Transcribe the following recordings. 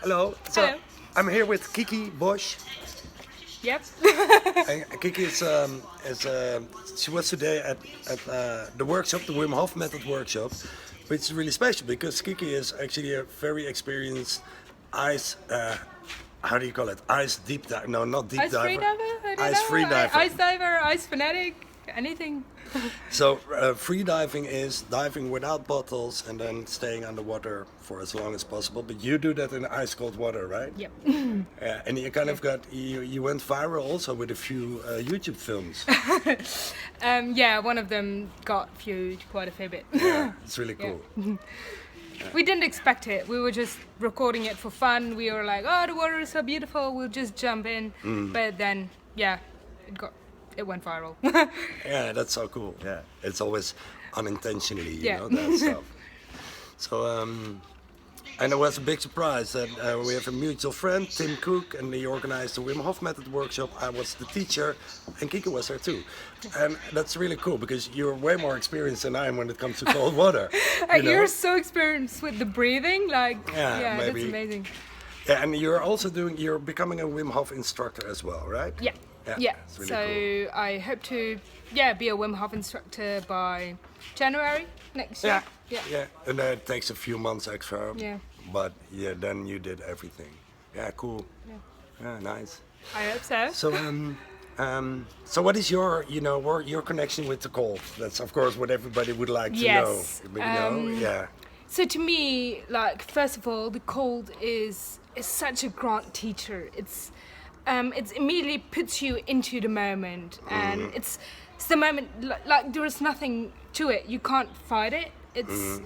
Hello. So Hello. I'm here with Kiki Bosch. Yep. And Kiki she was today at the workshop, the Wim Hof method workshop, which is really special because Kiki is actually a very experienced ice. How do you call it? Ice deep dive? No, not deep Ice free diver. diver? I don't Ice know. free diver. Ice diver, ice fanatic, anything. So free diving is diving without bottles and then staying underwater for as long as possible. But you do that in ice cold water, right? Yep. And you kind of you went viral also with a few YouTube films. Yeah, one of them got viewed quite a fair bit. Yeah, it's really cool. We didn't expect it. We were just recording it for fun. We were like, oh, the water is so beautiful. We'll just jump in. But then, yeah, it went viral. Yeah, that's so cool. Yeah, it's always unintentionally, you Yeah. know, that stuff. So, and it was a big surprise that we have a mutual friend, Tim Cook, and he organized the Wim Hof Method workshop. I was the teacher, and Kiki was there too. And that's really cool because you're way more experienced than I am when it comes to cold water. You know? You're so experienced with the breathing. Like, Yeah, maybe. that's amazing. Yeah, and you're becoming a Wim Hof instructor as well, right? Yeah. It's really So I hope to, be a Wim Hof instructor by January next year. Yeah, and it takes a few months extra. Yeah. But yeah, then you did everything. Yeah, cool. Yeah, nice. I hope so. So what is your connection with the cold? That's of course what everybody would like to Yes, know. But, yeah. So to me, like, first of all, the cold is such a grand teacher. It's immediately puts you into the moment, and it's the moment. Like there is nothing to it. You can't fight it. It's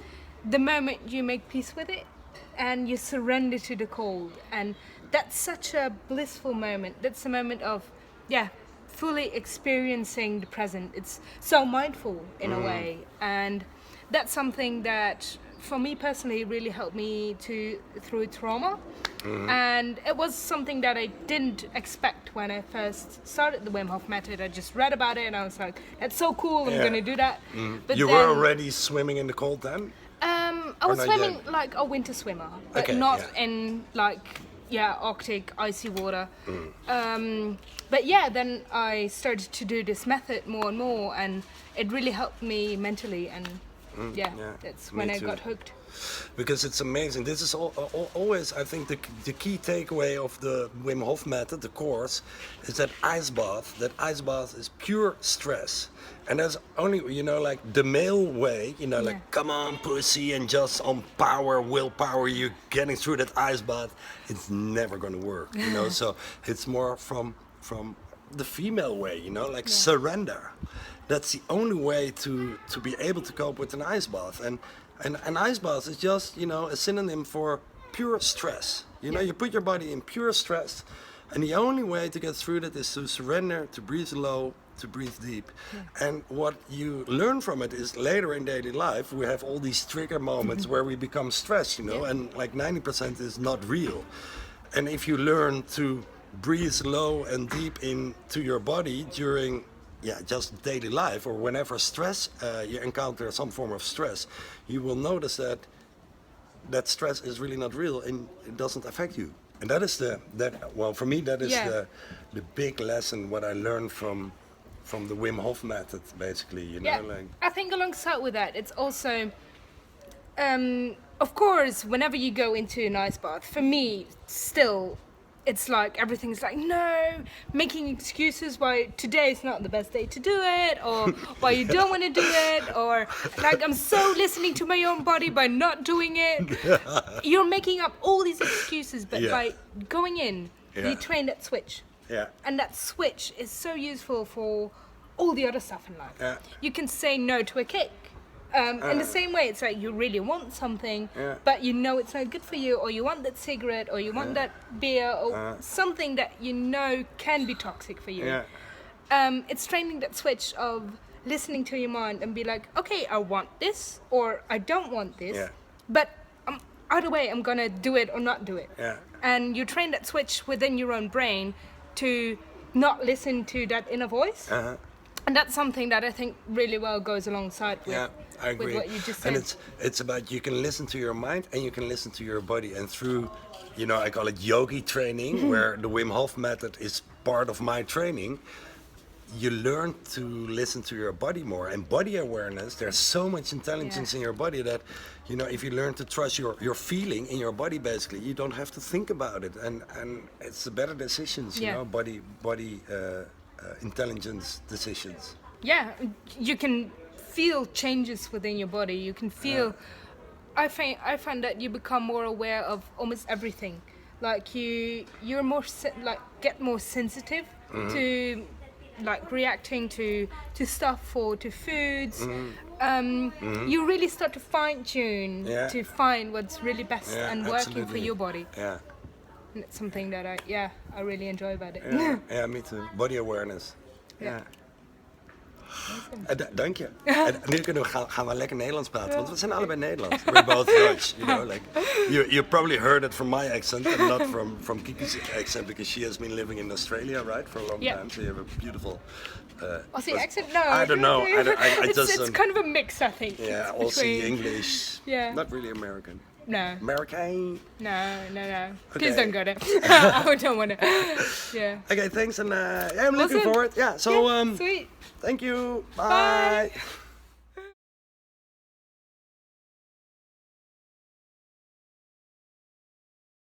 the moment you make peace with it, and you surrender to the cold, and that's such a blissful moment. That's a moment of, fully experiencing the present. It's so mindful in a way, and that's something that for me personally really helped me through trauma. And it was something that I didn't expect when I first started the Wim Hof method. I just read about it and I was like, that's so cool, I'm gonna do that. But You were already swimming in the cold then? I was not swimming yet? like a winter swimmer, but Okay, not yeah. in Arctic icy water. But then I started to do this method more and more, and it really helped me mentally, and that's when me I too. got hooked. Because it's amazing. This is always, I think, the key takeaway of the Wim Hof method, the course, is that ice bath. That ice bath is pure stress. And there's only, like the male way, like, come on, pussy, and just on willpower, you're getting through that ice bath. It's never going to work, So it's more from the female way, like surrender. That's the only way to be able to cope with an ice bath. And an ice bath is just, a synonym for pure stress. You put your body in pure stress, and the only way to get through that is to surrender, to breathe low, to breathe deep. And what you learn from it is later in daily life, we have all these trigger moments where we become stressed, and like 90% is not real. And if you learn to breathe low and deep into your body during just daily life, or whenever you encounter some form of stress, you will notice that stress is really not real and it doesn't affect you. And that is for me that is the big lesson what I learned from the Wim Hof method, basically. I think alongside with that, it's also, of course, whenever you go into an ice bath, for me, still, it's like everything's like, no, making excuses why today is not the best day to do it, or why you don't want to do it, or like I'm so listening to my own body by not doing it. You're making up all these excuses, but by going in, you train that switch. Yeah. And that switch is so useful for all the other stuff in life. Yeah. You can say no to a cake. In the same way, it's like you really want something, but you know it's not good for you, or you want that cigarette, or you want that beer, or something that you know can be toxic for you. It's training that switch of listening to your mind and be like, okay, I want this, or I don't want this, but either way, I'm gonna do it or not do it. And you train that switch within your own brain to not listen to that inner voice. And that's something that I think really well goes alongside with I agree. with what you just And said. it's about you can listen to your mind and you can listen to your body. And through, I call it yogi training, where the Wim Hof method is part of my training. You learn to listen to your body more, and body awareness. There's so much intelligence in your body that, if you learn to trust your feeling in your body, basically, you don't have to think about it, and it's the better decisions. Body intelligence decisions. Yeah, you can feel changes within your body. You can feel. I find that you become more aware of almost everything. Like you're more get more sensitive to like reacting to stuff or to foods. You really start to fine tune to find what's really best and working for your body. Yeah. And it's something that I really enjoy about it. Yeah, me too. Body awareness. Ja. Dank je. En nu gaan we lekker Nederlands praten, want we zijn allebei Nederlands. We're both Dutch, like you probably heard it from my accent and not from Kiki's accent, because she has been living in Australia, right, for a long time. So you have a beautiful. Aussie accent? No. I don't know. I just. It's kind of a mix, I think. Yeah, Aussie, English. Yeah. Not really American. No. American. No. Okay. Please don't go there. I don't want to. Yeah. Okay, thanks, and I'm looking Awesome. forward. Yeah. So Sweet. thank you. Bye. Bye.